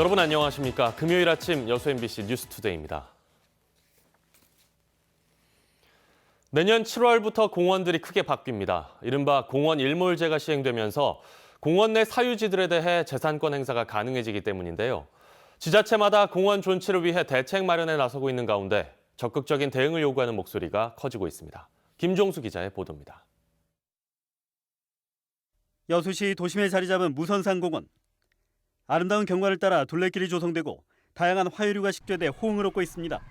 여러분 안녕하십니까? 금요일 아침 여수 MBC 뉴스투데이입니다. 내년 7월부터 공원들이 크게 바뀝니다. 이른바 공원 일몰제가 시행되면서 공원 내 사유지들에 대해 재산권 행사가 가능해지기 때문인데요. 지자체마다 공원 존치를 위해 대책 마련에 나서고 있는 가운데 적극적인 대응을 요구하는 목소리가 커지고 있습니다. 김종수 기자의 보도입니다. 여수시 도심에 자리 잡은 무선산공원. 아름다운 경관을 따라 둘레길이 조성되고 다양한 화유류가 식재돼 호응을 얻고 있습니다.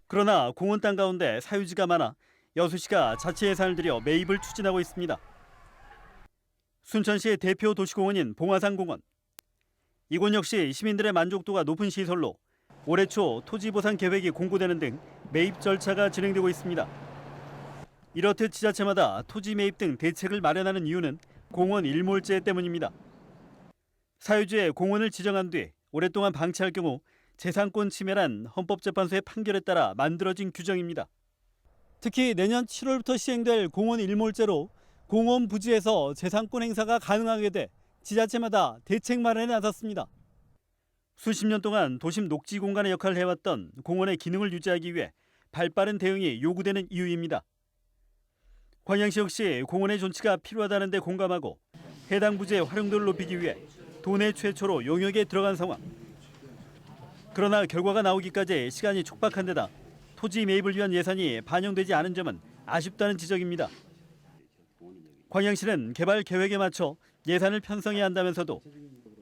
그러나 공원 땅 가운데 사유지가 많아 여수시가 자체 예산을 들여 매입을 추진하고 있습니다. 순천시의 대표 도시공원인 봉화산공원. 이곳 역시 시민들의 만족도가 높은 시설로 올해 초 토지 보상 계획이 공고되는 등 매입 절차가 진행되고 있습니다. 이렇듯 지자체마다 토지 매입 등 대책을 마련하는 이유는 공원 일몰제 때문입니다. 사유지에 공원을 지정한 뒤 오랫동안 방치할 경우 재산권 침해란 헌법재판소의 판결에 따라 만들어진 규정입니다. 특히 내년 7월부터 시행될 공원 일몰제로 공원 부지에서 재산권 행사가 가능하게 돼 지자체마다 대책 마련에 나섰습니다. 수십 년 동안 도심 녹지 공간의 역할을 해왔던 공원의 기능을 유지하기 위해 발빠른 대응이 요구되는 이유입니다. 광양시 역시 공원의 존치가 필요하다는 데 공감하고 해당 부지의 활용도를 높이기 위해 도내 최초로 용역에 들어간 상황. 그러나 결과가 나오기까지 시간이 촉박한 데다 토지 매입을 위한 예산이 반영되지 않은 점은 아쉽다는 지적입니다. 광양시는 개발 계획에 맞춰 예산을 편성해야 한다면서도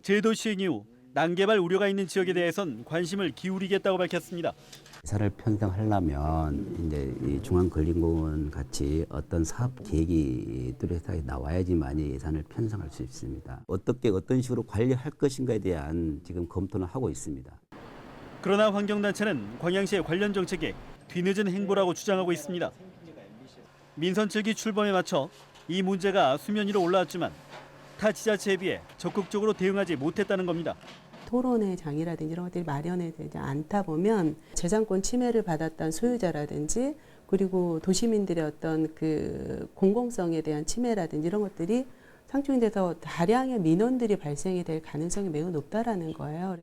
제도 시행 이후 난개발 우려가 있는 지역에 대해선 관심을 기울이겠다고 밝혔습니다. 예산을 편성하려면 이제 이 중앙근린공원 같이 어떤 사업 계획이 뚜렷하게 나와야지만 예산을 편성할 수 있습니다. 어떻게 어떤 식으로 관리할 것인가에 대한 지금 검토는 하고 있습니다. 그러나 환경단체는 광양시의 관련 정책에 뒤늦은 행보라고 주장하고 있습니다. 민선 7기 출범에 맞춰 이 문제가 수면 위로 올라왔지만 타 지자체에 비해 적극적으로 대응하지 못했다는 겁니다. 토론회 장이라든지 이런 것들이 마련이 되지 않다 보면 재산권 침해를 받았던 소유자라든지 그리고 도시민들의 어떤 그 공공성에 대한 침해라든지 이런 것들이 상충돼서 다량의 민원들이 발생이 될 가능성이 매우 높다라는 거예요.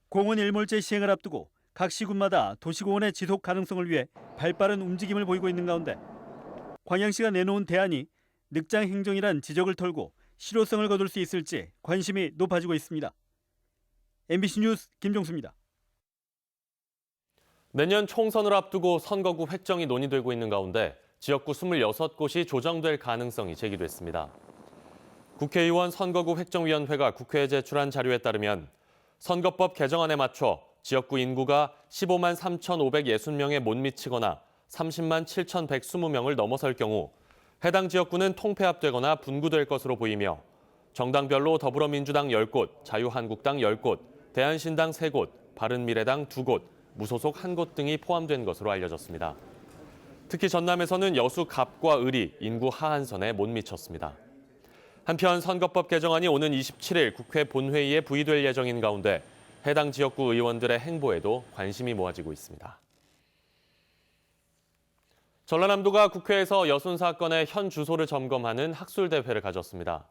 공원 일몰제 시행을 앞두고 각 시군마다 도시공원의 지속 가능성을 위해 발빠른 움직임을 보이고 있는 가운데 광양시가 내놓은 대안이 늑장 행정이란 지적을 털고 실효성을 거둘 수 있을지 관심이 높아지고 있습니다. MBC 뉴스 김종수입니다. 내년 총선을 앞두고 선거구 획정이 논의되고 있는 가운데 지역구 26곳이 조정될 가능성이 제기됐습니다. 국회의원 선거구 획정위원회가 국회에 제출한 자료에 따르면 선거법 개정안에 맞춰 지역구 인구가 15만 3,560명에 못 미치거나 30만 7,120명을 넘어설 경우 해당 지역구는 통폐합되거나 분구될 것으로 보이며 정당별로 더불어민주당 10곳, 자유한국당 10곳, 대한신당 3곳, 바른미래당 2곳, 무소속 1곳 등이 포함된 것으로 알려졌습니다. 특히 전남에서는 여수 갑과 을이 인구 하한선에 못 미쳤습니다. 한편 선거법 개정안이 오는 27일 국회 본회의에 부의될 예정인 가운데 해당 지역구 의원들의 행보에도 관심이 모아지고 있습니다. 전라남도가 국회에서 여순 사건의 현 주소를 점검하는 학술대회를 가졌습니다.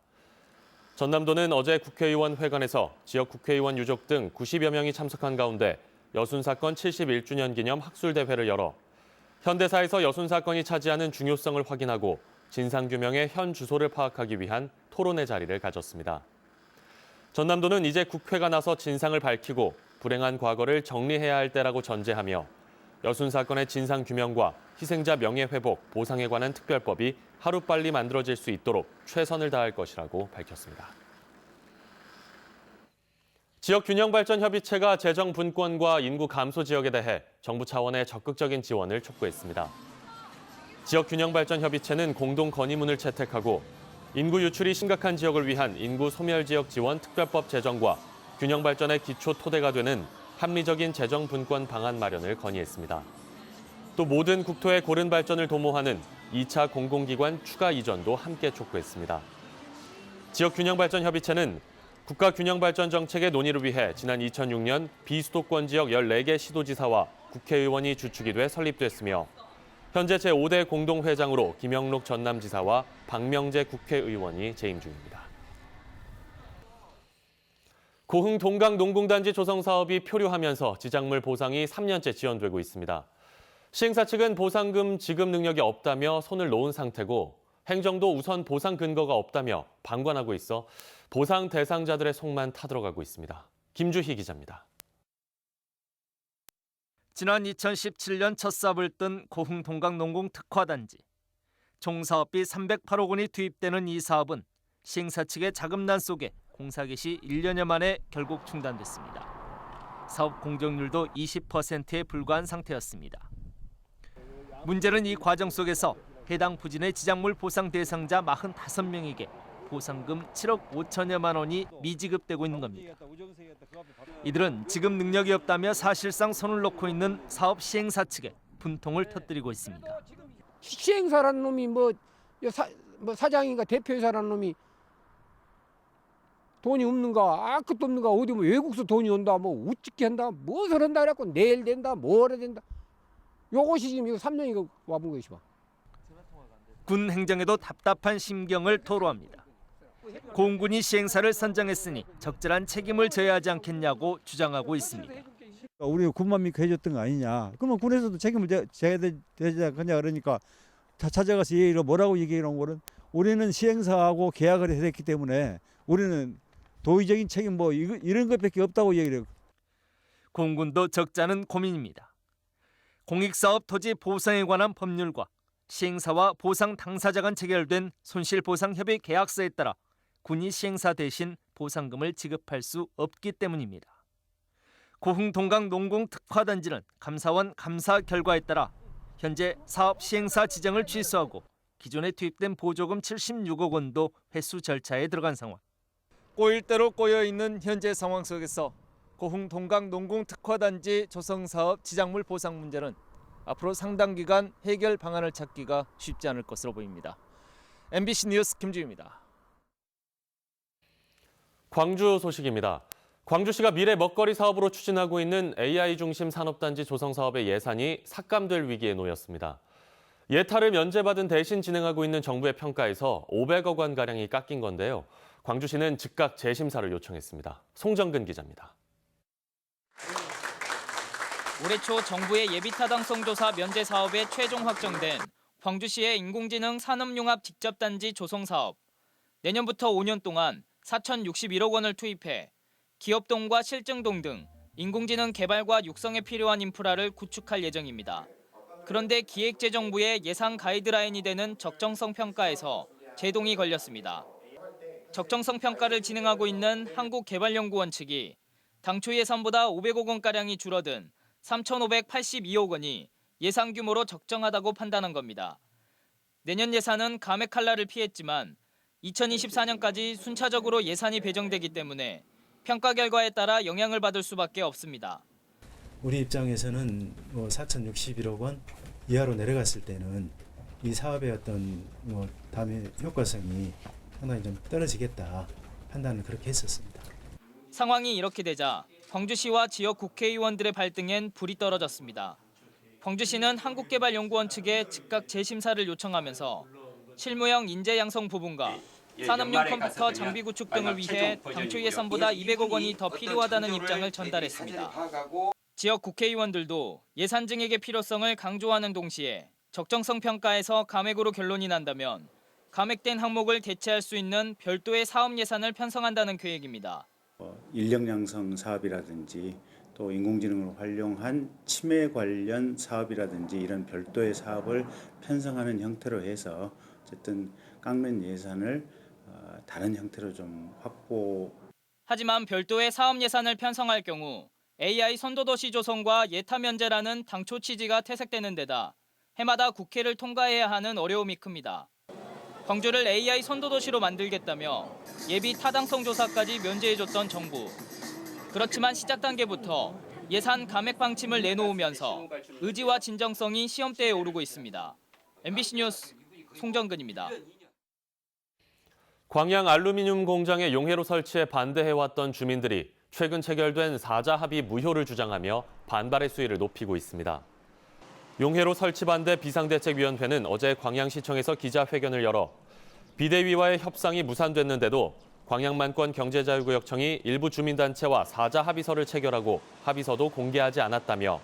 전남도는 어제 국회의원 회관에서 지역 국회의원 유족 등 90여 명이 참석한 가운데 여순 사건 71주년 기념 학술대회를 열어 현대사에서 여순 사건이 차지하는 중요성을 확인하고 진상규명의 현 주소를 파악하기 위한 토론회 자리를 가졌습니다. 전남도는 이제 국회가 나서 진상을 밝히고 불행한 과거를 정리해야 할 때라고 전제하며 여순 사건의 진상규명과 희생자 명예회복, 보상에 관한 특별법이 하루빨리 만들어질 수 있도록 최선을 다할 것이라고 밝혔습니다. 지역균형발전협의체가 재정분권과 인구 감소 지역에 대해 정부 차원의 적극적인 지원을 촉구했습니다. 지역균형발전협의체는 공동 건의문을 채택하고 인구 유출이 심각한 지역을 위한 인구 소멸 지역 지원 특별법 제정과 균형발전의 기초 토대가 되는 합리적인 재정분권 방안 마련을 건의했습니다. 또 모든 국토의 고른 발전을 도모하는 2차 공공기관 추가 이전도 함께 촉구했습니다. 지역균형발전협의체는 국가균형발전 정책의 논의를 위해 지난 2006년 비수도권 지역 14개 시도지사와 국회의원이 주축이 돼 설립됐으며 현재 제5대 공동회장으로 김영록 전남지사와 박명재 국회의원이 재임 중입니다. 고흥 동강 농공단지 조성 사업이 표류하면서 지작물 보상이 3년째 지연되고 있습니다. 시행사 측은 보상금 지급 능력이 없다며 손을 놓은 상태고 행정도 우선 보상 근거가 없다며 방관하고 있어 보상 대상자들의 속만 타들어가고 있습니다. 김주희 기자입니다. 지난 2017년 첫 삽을 뜬 고흥 동강 농공 특화단지. 총 사업비 308억 원이 투입되는 이 사업은 시행사 측의 자금난 속에 공사 개시 1년여 만에 결국 중단됐습니다. 사업 공정률도 20%에 불과한 상태였습니다. 문제는 이 과정 속에서 해당 부진의 지작물 보상 대상자 45명에게 보상금 7억 5천여만 원이 미지급되고 있는 겁니다. 이들은 지급 능력이 없다며 사실상 손을 놓고 있는 사업 시행사 측에 분통을 터뜨리고 있습니다. 시행사라는 놈이 사장인가 대표이사라는 놈이 돈이 없는가 아무것도 없는가 어디 뭐 외국서 돈이 온다 뭐 우찌게 한다 무엇을 한다 그래갖고 내일 된다 뭐라 된다 요것이 지금 이거 3년이 와본 것이 봐. 군 행정에도 답답한 심경을 토로합니다. 공군이 시행사를 선정했으니 적절한 책임을 져야 하지 않겠냐고 주장하고 있습니다. 우리 군만 믿고 해줬던 거 아니냐. 그러면 군에서도 책임을 져야 되지 않겠냐 그러니까 다 찾아가서 얘기를 뭐라고 얘기하는 거는 우리는 시행사하고 계약을 했기 때문에 우리는 도의적인 책임 뭐 이런 것밖에 없다고 얘기를 해요. 공군도 적잖은 고민입니다. 공익사업 토지 보상에 관한 법률과 시행사와 보상 당사자 간 체결된 손실보상협의 계약서에 따라 군이 시행사 대신 보상금을 지급할 수 없기 때문입니다. 고흥 동강 농공 특화단지는 감사원 감사 결과에 따라 현재 사업 시행사 지정을 취소하고 기존에 투입된 보조금 76억 원도 회수 절차에 들어간 상황. 꼬일 대로 꼬여있는 현재 상황 속에서 고흥 동강 농공 특화단지 조성사업 지작물 보상 문제는 앞으로 상당 기간 해결 방안을 찾기가 쉽지 않을 것으로 보입니다. MBC 뉴스 김주희입니다. 광주 소식입니다. 광주시가 미래 먹거리 사업으로 추진하고 있는 AI 중심 산업단지 조성 사업의 예산이 삭감될 위기에 놓였습니다. 예타를 면제받은 대신 진행하고 있는 정부의 평가에서 500억 원가량이 깎인 건데요. 광주시는 즉각 재심사를 요청했습니다. 송정근 기자입니다. 올해 초 정부의 예비타당성 조사 면제 사업에 최종 확정된 광주시의 인공지능 산업융합 직접단지 조성 사업. 내년부터 5년 동안 4,061억 원을 투입해 기업동과 실증동 등 인공지능 개발과 육성에 필요한 인프라를 구축할 예정입니다. 그런데 기획재정부의 예산 가이드라인이 되는 적정성 평가에서 제동이 걸렸습니다. 적정성 평가를 진행하고 있는 한국개발연구원 측이 당초 예산보다 500억 원가량이 줄어든 3,582억 원이 예산 규모로 적정하다고 판단한 겁니다. 내년 예산은 감액 한라를 피했지만 2024년까지 순차적으로 예산이 배정되기 때문에 평가 결과에 따라 영향을 받을 수밖에 없습니다. 우리 입장에서는 4,061억 원 이하로 내려갔을 때는 이 사업의 어떤 다음에 효과성이 상당히 좀 떨어지겠다 판단을 그렇게 했었습니다. 상황이 이렇게 되자 광주시와 지역 국회의원들의 발등엔 불이 떨어졌습니다. 광주시는 한국개발연구원 측에 즉각 재심사를 요청하면서 실무형 인재 양성 부분과 산업용 컴퓨터 장비 구축 등을 위해 당초 예산보다 200억 원이 더 필요하다는 입장을 전달했습니다. 지역 국회의원들도 예산 증액의 필요성을 강조하는 동시에 적정성 평가에서 감액으로 결론이 난다면 감액된 항목을 대체할 수 있는 별도의 사업 예산을 편성한다는 계획입니다. 인력 양성 사업이라든지 또 인공지능을 활용한 치매 관련 사업이라든지 이런 별도의 사업을 편성하는 형태로 해서 어쨌든 깎는 예산을 다른 형태로 좀 확보. 하지만 별도의 사업 예산을 편성할 경우 AI 선도도시 조성과 예타 면제라는 당초 취지가 퇴색되는 데다 해마다 국회를 통과해야 하는 어려움이 큽니다. 광주를 AI 선도도시로 만들겠다며 예비 타당성 조사까지 면제해줬던 정부. 그렇지만 시작 단계부터 예산 감액 방침을 내놓으면서 의지와 진정성이 시험대에 오르고 있습니다. MBC 뉴스 송정근입니다. 광양 알루미늄 공장의 용해로 설치에 반대해왔던 주민들이 최근 체결된 4자 합의 무효를 주장하며 반발의 수위를 높이고 있습니다. 용해로 설치 반대 비상대책위원회는 어제 광양시청에서 기자회견을 열어 비대위와의 협상이 무산됐는데도 광양만권 경제자유구역청이 일부 주민단체와 사자 합의서를 체결하고 합의서도 공개하지 않았다며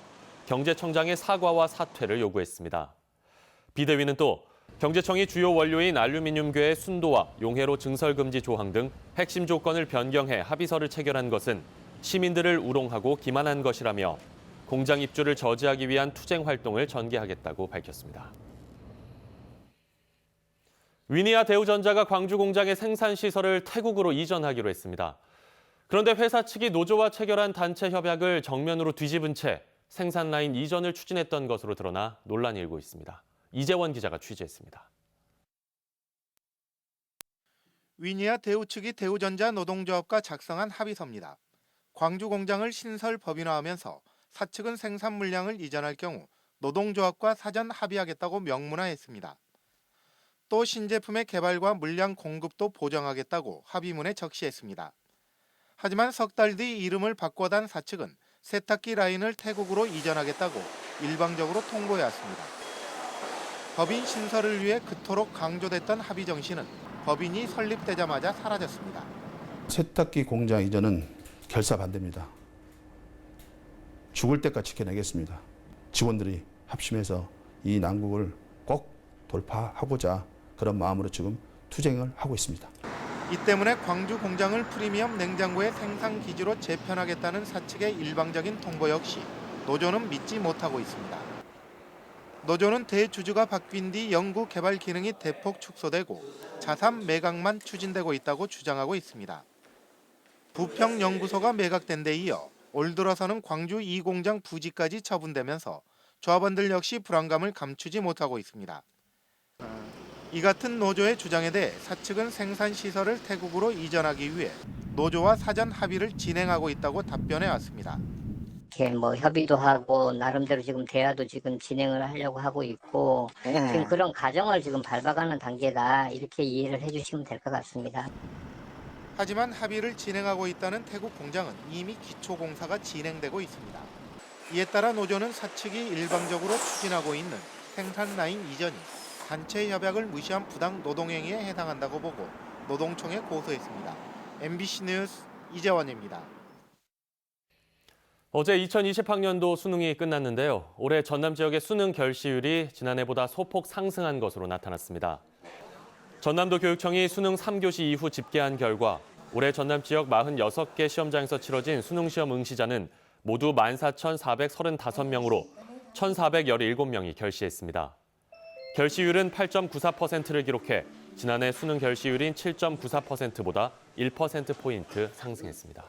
경제청장의 사과와 사퇴를 요구했습니다. 비대위는 또 경제청이 주요 원료인 알루미늄괴의 순도와 용해로 증설금지 조항 등 핵심 조건을 변경해 합의서를 체결한 것은 시민들을 우롱하고 기만한 것이라며 공장 입주를 저지하기 위한 투쟁 활동을 전개하겠다고 밝혔습니다. 위니아 대우전자가 광주 공장의 생산 시설을 태국으로 이전하기로 했습니다. 그런데 회사 측이 노조와 체결한 단체 협약을 정면으로 뒤집은 채 생산 라인 이전을 추진했던 것으로 드러나 논란이 일고 있습니다. 이재원 기자가 취재했습니다. 위니아 대우 측이 대우전자 노동조합과 작성한 합의서입니다. 광주 공장을 신설 법인화하면서 사측은 생산 물량을 이전할 경우 노동조합과 사전 합의하겠다고 명문화했습니다. 또 신제품의 개발과 물량 공급도 보장하겠다고 합의문에 적시했습니다. 하지만 석 달 뒤 이름을 바꿔단 사측은 세탁기 라인을 태국으로 이전하겠다고 일방적으로 통보해왔습니다. 법인 신설을 위해 그토록 강조됐던 합의 정신은 법인이 설립되자마자 사라졌습니다. 세탁기 공장 이전은 결사 반대입니다. 죽을 때까지 지켜내겠습니다. 직원들이 합심해서 이 난국을 꼭 돌파하고자 그런 마음으로 지금 투쟁을 하고 있습니다. 이 때문에 광주 공장을 프리미엄 냉장고의 생산 기지로 재편하겠다는 사측의 일방적인 통보 역시 노조는 믿지 못하고 있습니다. 노조는 대주주가 바뀐 뒤 연구 개발 기능이 대폭 축소되고 자산 매각만 추진되고 있다고 주장하고 있습니다. 부평연구소가 매각된 데 이어 올 들어서는 광주 2공장 부지까지 처분되면서 조합원들 역시 불안감을 감추지 못하고 있습니다. 이 같은 노조의 주장에 대해 사측은 생산 시설을 태국으로 이전하기 위해 노조와 사전 합의를 진행하고 있다고 답변해 왔습니다. 이렇게 뭐 협의도 하고 나름대로 지금 대화도 지금 진행을 하려고 하고 있고 지금 그런 과정을 지금 밟아가는 단계다 이렇게 이해를 해주시면 될 것 같습니다. 하지만 합의를 진행하고 있다는 태국 공장은 이미 기초 공사가 진행되고 있습니다. 이에 따라 노조는 사측이 일방적으로 추진하고 있는 생산 라인 이전이 단체 협약을 무시한 부당 노동행위에 해당한다고 보고 노동청에 고소했습니다. MBC 뉴스 이재원입니다. 어제 2020학년도 수능이 끝났는데요. 올해 전남 지역의 수능 결시율이 지난해보다 소폭 상승한 것으로 나타났습니다. 전남도 교육청이 수능 3교시 이후 집계한 결과 올해 전남 지역 46개 시험장에서 치러진 수능시험 응시자는 모두 14,435명으로 1,417명이 결시했습니다. 결시율은 8.94%를 기록해 지난해 수능 결시율인 7.94%보다 1%포인트 상승했습니다.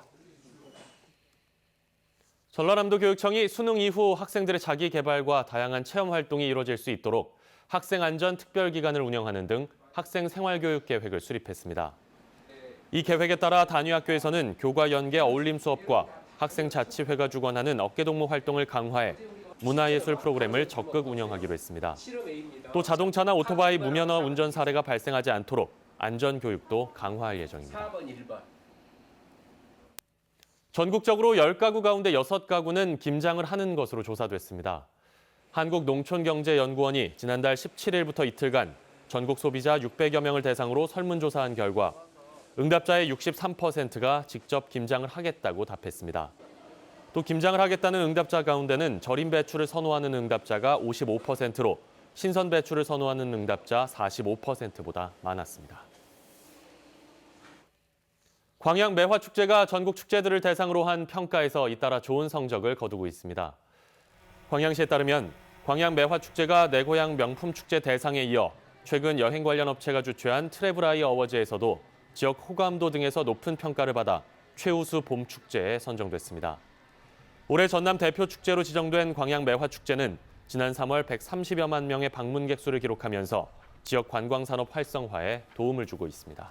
전라남도 교육청이 수능 이후 학생들의 자기 개발과 다양한 체험 활동이 이루어질 수 있도록 학생안전 특별기간을 운영하는 등 학생 생활교육 계획을 수립했습니다. 이 계획에 따라 단위학교에서는 교과 연계 어울림 수업과 학생자치회가 주관하는 어깨동무 활동을 강화해 문화예술 프로그램을 적극 운영하기로 했습니다. 또 자동차나 오토바이 무면허 운전 사례가 발생하지 않도록 안전교육도 강화할 예정입니다. 전국적으로 10가구 가운데 6가구는 김장을 하는 것으로 조사됐습니다. 한국농촌경제연구원이 지난달 17일부터 이틀간 전국 소비자 600여 명을 대상으로 설문조사한 결과 응답자의 63%가 직접 김장을 하겠다고 답했습니다. 또 김장을 하겠다는 응답자 가운데는 절임 배추를 선호하는 응답자가 55%로 신선 배추를 선호하는 응답자 45%보다 많았습니다. 광양 매화축제가 전국 축제들을 대상으로 한 평가에서 잇따라 좋은 성적을 거두고 있습니다. 광양시에 따르면 광양 매화축제가 내 고향 명품축제 대상에 이어 최근 여행 관련 업체가 주최한 트래블아이 어워즈에서도 지역 호감도 등에서 높은 평가를 받아 최우수 봄축제에 선정됐습니다. 올해 전남 대표 축제로 지정된 광양 매화축제는 지난 3월 130여만 명의 방문객 수를 기록하면서 지역 관광산업 활성화에 도움을 주고 있습니다.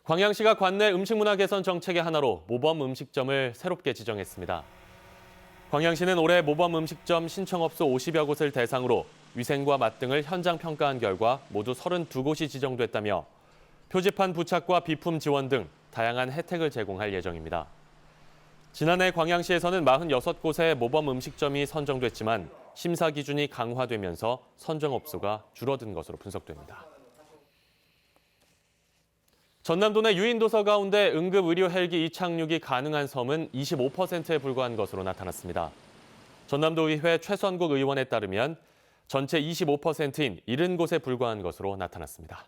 광양시가 관내 음식문화 개선 정책의 하나로 모범 음식점을 새롭게 지정했습니다. 광양시는 올해 모범 음식점 신청업소 50여 곳을 대상으로 위생과 맛 등을 현장 평가한 결과 모두 32곳이 지정됐다며 표지판 부착과 비품 지원 등 다양한 혜택을 제공할 예정입니다. 지난해 광양시에서는 46곳의 모범 음식점이 선정됐지만 심사 기준이 강화되면서 선정업소가 줄어든 것으로 분석됩니다. 전남도 내 유인도서 가운데 응급의료 헬기 이착륙이 가능한 섬은 25%에 불과한 것으로 나타났습니다. 전남도의회 최선국 의원에 따르면 전체 25%인 70곳에 불과한 것으로 나타났습니다.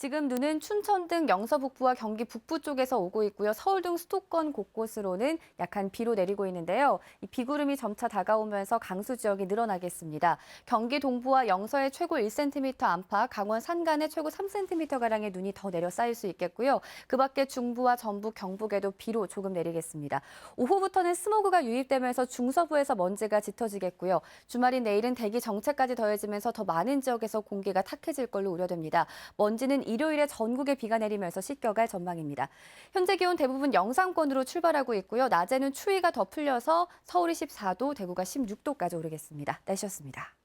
지금 눈은 춘천 등 영서 북부와 경기 북부 쪽에서 오고 있고요. 서울 등 수도권 곳곳으로는 약한 비로 내리고 있는데요. 이 비구름이 점차 다가오면서 강수 지역이 늘어나겠습니다. 경기 동부와 영서의 최고 1cm 안팎, 강원 산간의 최고 3cm가량의 눈이 더 내려 쌓일 수 있겠고요. 그 밖에 중부와 전북, 경북에도 비로 조금 내리겠습니다. 오후부터는 스모그가 유입되면서 중서부에서 먼지가 짙어지겠고요. 주말인 내일은 대기 정체까지 더해지면서 더 많은 지역에서 공기가 탁해질 걸로 우려됩니다. 먼지는 일요일에 전국에 비가 내리면서 씻겨갈 전망입니다. 현재 기온 대부분 영상권으로 출발하고 있고요. 낮에는 추위가 더 풀려서 서울이 14도, 대구가 16도까지 오르겠습니다. 날씨였습니다.